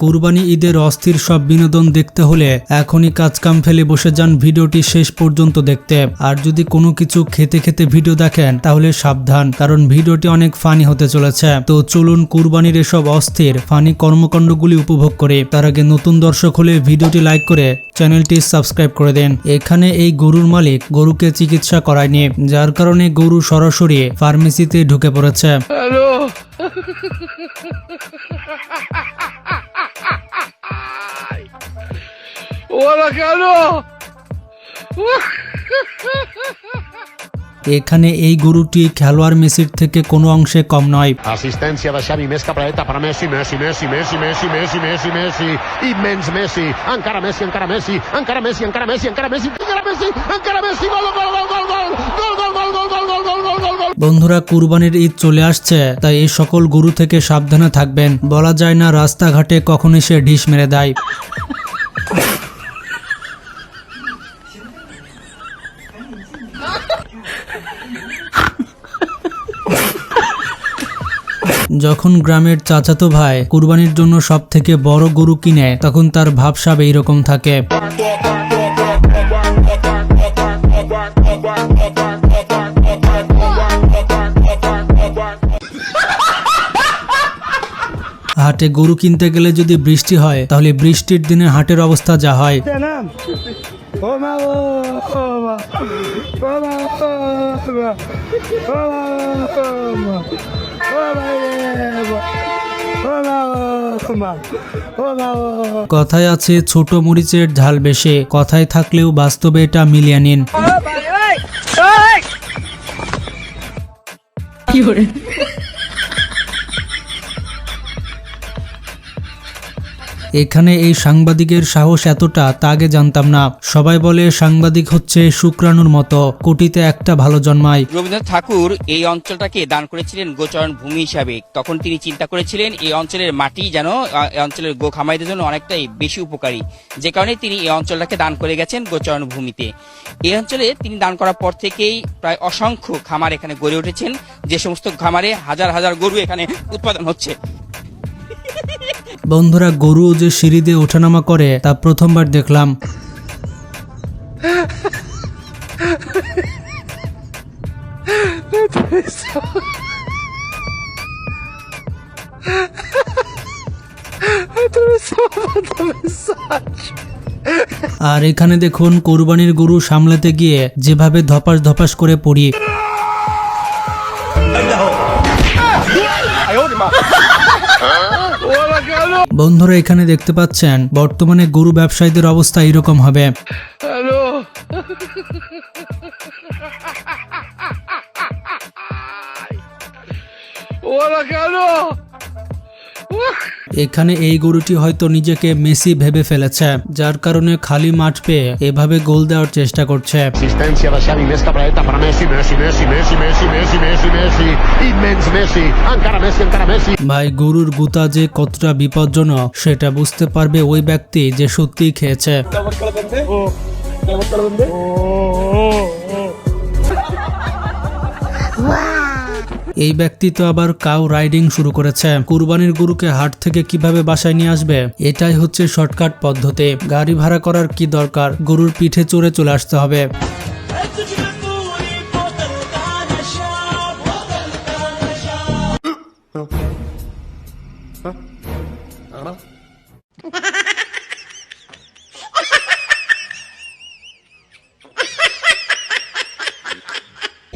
কুরবানি ঈদের অস্থির সব বিনোদন দেখতে হলে এখনই কাজকাম ফেলে বসে যান ভিডিওটি শেষ পর্যন্ত দেখতে। আর যদি কোনো কিছু খেতে খেতে ভিডিও দেখেন তাহলে সাবধান, কারণ ভিডিওটি অনেক ফানি হতে চলেছে। তো চলুন কুরবানির এসব অস্থির ফানি কর্মকাণ্ডগুলি উপভোগ করে। তার আগে নতুন দর্শক হলে ভিডিওটি লাইক করে চ্যানেলটি সাবস্ক্রাইব করে দেন। এখানে এই গরুর মালিক গরুকে চিকিৎসা করায়নি, যার কারণে গরু সরাসরি ফার্মেসিতে ঢুকে পড়েছে। এখানে এই গরুটি খেলোয়াড় মেসির থেকে কোনো অংশে কম নয়। Assistència de Xavi, més cap a la dreta per a Messi, Messi, Messi, Messi, Messi, Messi, Messi, Messi, immens Messi, encara Messi, encara Messi, encara Messi, encara Messi, encara Messi, encara Messi, encara Messi, gol, gol, gol, gol, gol, gol, gol, gol, gol, gol, gol, gol, gol, gol. বন্ধুরা, কুরবানির ঈদ চলে আসছে, তাই এই সকল গরু থেকে সাবধানে থাকবেন। বলা যায় না রাস্তাঘাটে কখন এসে ঢিস মেরে দেয়। যখন গ্রামের চাচাতো ভাই কুরবানির জন্য সব থেকে বড় গরু কিনে, তখন তার ভাবসাব এইরকম থাকে। হাটে গরু কিনতে গেলে যদি বৃষ্টি হয়, তাহলে বৃষ্টির দিনে হাটের অবস্থা যা হয়। কথায় আছে ছোট মরিচের ঝাল বেশি, কথায় থাকলেও বাস্তবে এটা মিলিয়ে নিন। এখানে এই সাংবাদিকের সাহস এতটা তা আগে জানতাম না। সবাই বলে সাংবাদিক হচ্ছে শুক্রাণুর মতো, কোটিতে একটা ভালো জন্মায়। রবীন্দ্রনাথ ঠাকুর এই অঞ্চলটাকে দান করেছিলেন গোচরণ ভূমি হিসাবে। তখন তিনি চিন্তা করেছিলেন এই অঞ্চলের মাটি যেন এই অঞ্চলের গো খামারিদের জন্য অনেকটাই বেশি উপকারী, যে কারণে তিনি এই অঞ্চলটাকে দান করে গেছেন গোচরণ ভূমিতে। এই অঞ্চলে তিনি দান করার পর থেকেই প্রায় অসংখ্য খামার এখানে গড়ে উঠেছেন, যে সমস্ত খামারে হাজার হাজার গরু এখানে উৎপাদন হচ্ছে। বন্ধুরা, গরু যে সিঁড়ি দিয়ে ওঠানামা করে তা প্রথমবার দেখলাম। আর এখানে দেখুন কুরবানির গরু সামলাতে গিয়ে যেভাবে ধপাস ধপাস করে পড়ি। বন্ধুরা, এখানে দেখতে পাচ্ছেন বর্তমানে গরু ব্যবসায়ীদের অবস্থা এরকম হবে। এখানে এই গরুটি হয়তো নিজেকে মেসি ভেবে ফেলেছে, যার কারণে খালি মাঠ পেয়ে এভাবে গোল দেওয়ার চেষ্টা করছে। Assistència de Xavi, més cap a la dreta per a Messi, Messi, Messi, Messi, Messi, Messi, Messi, Messi, immens Messi, encara Messi, encara Messi. ভাই, গরুর গুতা যে কতটা বিপজ্জনক সেটা বুঝতে পারবে ওই ব্যক্তি যে সত্যিই খেয়েছে। এই ব্যক্তি তো আবার কাউ রাইডিং শুরু করেছে। কুরবানির গরুকে হাট থেকে কিভাবে বাসায় নিয়ে আসবে, এটাই হচ্ছে শর্টকাট পদ্ধতি। গাড়ি ভাড়া করার কি দরকার, গরুর পিঠে চড়ে চলে আসতে হবে।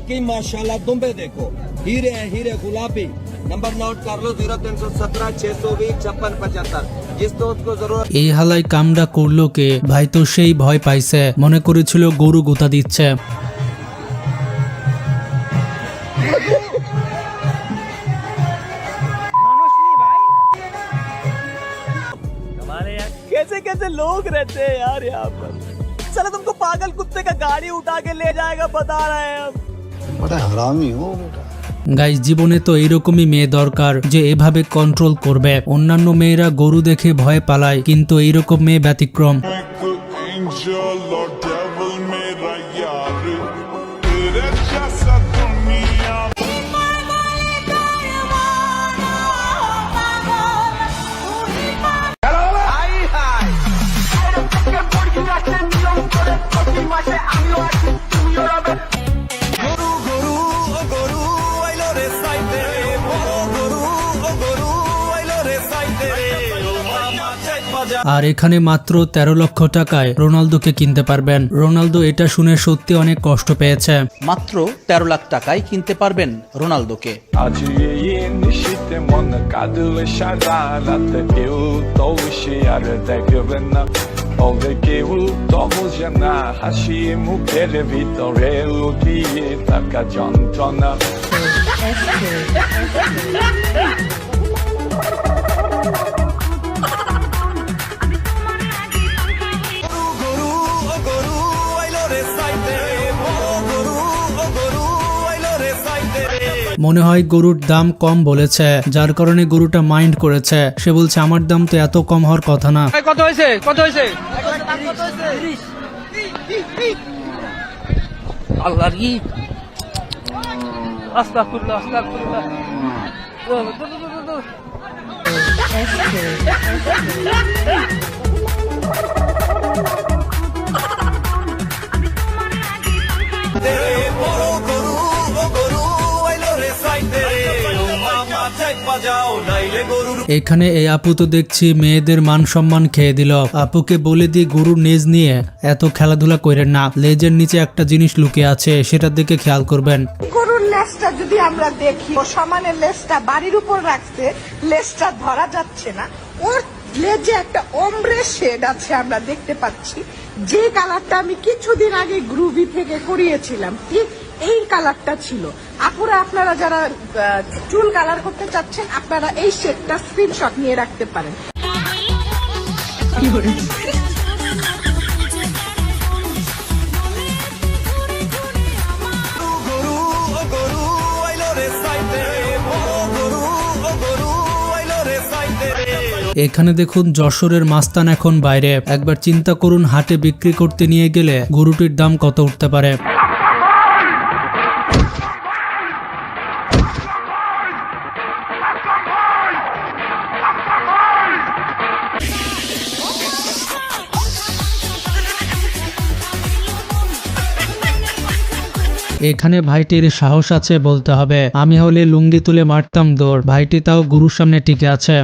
कि माशाल्लाह तुम पे देखो हीरे हैं, हीरे गुलाबी। नंबर नोट कर लो 0317 620 5675। जिस दोस्त को जरूरत। এই হালাই কামডা করলো কে ভাই? তো সেই ভয় পাইছে, মনে করেছিল গরু গুতা দিচ্ছে। कैसे कैसे लोग रहते हैं यार यहाँ पर। चलो तुमको पागल कुत्ते का गाड़ी उठा के ले जाएगा, बता रहे हैं हम। बड़ा हरामी हो बेटा। গাইস, জীবনে তো এইরকমই মেয়ে দরকার যে এভাবে কন্ট্রোল করবে। অন্যান্য মেয়েরা গরু দেখে ভয় পালায়, কিন্তু এইরকম মেয়ে ব্যতিক্রম। angel or devil mera yaar tere jaisa duniya আর এখানে মাত্র 13 লক্ষ টাকায় রোনালদোকে কিনতে পারবেন। রোনালদো এটা শুনে সত্যি অনেক কষ্ট পেয়েছে। মাত্র 13 লাখ টাকায় কিনতে পারবেন রোনালদোকে। acıya nişite mon kadıl şararat eu tavşi arda güvena ove que u tavjana hashimu kerevitore uti taka jantana মনে হয় গরুর দাম কম বলেছে, যার কারণে গরুটা মাইন্ড করেছে। সে বলছে আমার দাম তো এত কম হওয়ার কথা না। কত হয়েছে আল্লাহ কি আস্তাগফিরুল্লাহ এখানে এই আপু তো দেখছি মেয়েদের মান সম্মান খেয়ে দিল। আপুকে বলে দিয়ে গরুর নেজ নিয়ে এত খেলাধুলা করেন না। লেজের নিচে একটা জিনিস লুকিয়ে আছে, সেটার দিকে খেয়াল করবেন। গরুর লেজটা যদি আমরা দেখি, ও সমানে লেজটা বাড়ির উপর রাখছে, লেজটা ধরা যাচ্ছে না। ওর লেজে একটা ওমব্রে শেড আছে, আমরা দেখতে পাচ্ছি। যে কালারটা আমি কিছুদিন আগে গ্রুভি থেকে করিয়েছিলাম, ঠিক এই কালারটা ছিল। আপুরা, আপনারা যারা চুল কালার করতে চাচ্ছেন, আপনারা এই শেডটা স্ক্রিনশট নিয়ে রাখতে পারেন। এখানে দেখুন যশোরের মাস্তান এখন বাইরে। একবার চিন্তা করুন, হাটে বিক্রি করতে নিয়ে গেলে গরুটির দাম কত উঠতে পারে। এখানে ভাইটির সাহস আছে বলতে হবে। আমি হলে লুঙ্গি তুলে মারতাম দৌড়। ভাইটি তাও গুরুর সামনে টিকে আছে।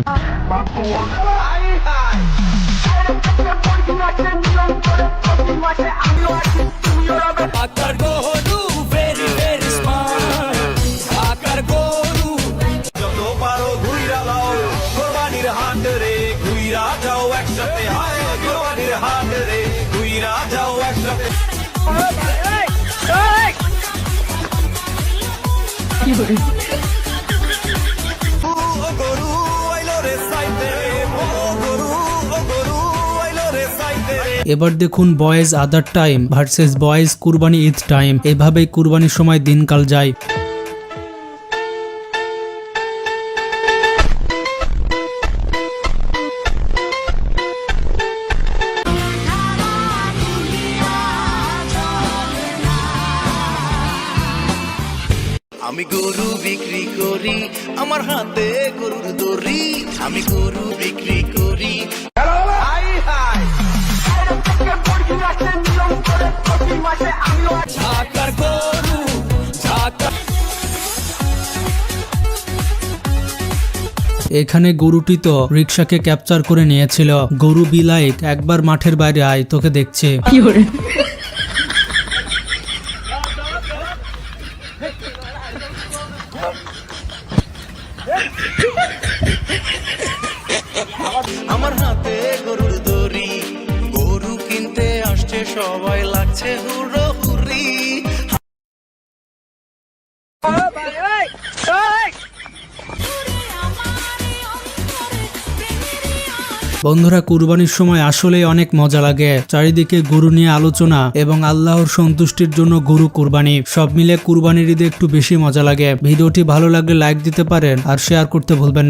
এবার দেখুন বয়েজ আদার time versus boys Qurbani Eid time. এভাবেই কুরবানির সময় দিনকাল যায়। আমি গরু বিক্রি করি, আমার হাতে গরুর দড়ি, আমি গরু বিক্রি করি। এখানে গরুটি তো রিক্সাকে ক্যাপচার করে নিয়েছিল। গরু বিলাইক, একবার মাঠের বাইরে আয়, তোকে দেখছে। আমার হাতে গরুর দড়ি, গরু কিনতে আসছে সবাই, লাগছে হুড়ো হুড়ি। বন্ধুরা, কুরবানির সময় আসলেই অনেক মজা লাগে। চারিদিকে গরু নিয়ে আলোচনা এবং আল্লাহর সন্তুষ্টির জন্য গরু কুরবানি, সব মিলে কুরবানির ঈদে একটু বেশি মজা লাগে। ভিডিওটি ভালো লাগলে লাইক দিতে পারেন আর শেয়ার করতে ভুলবেন না।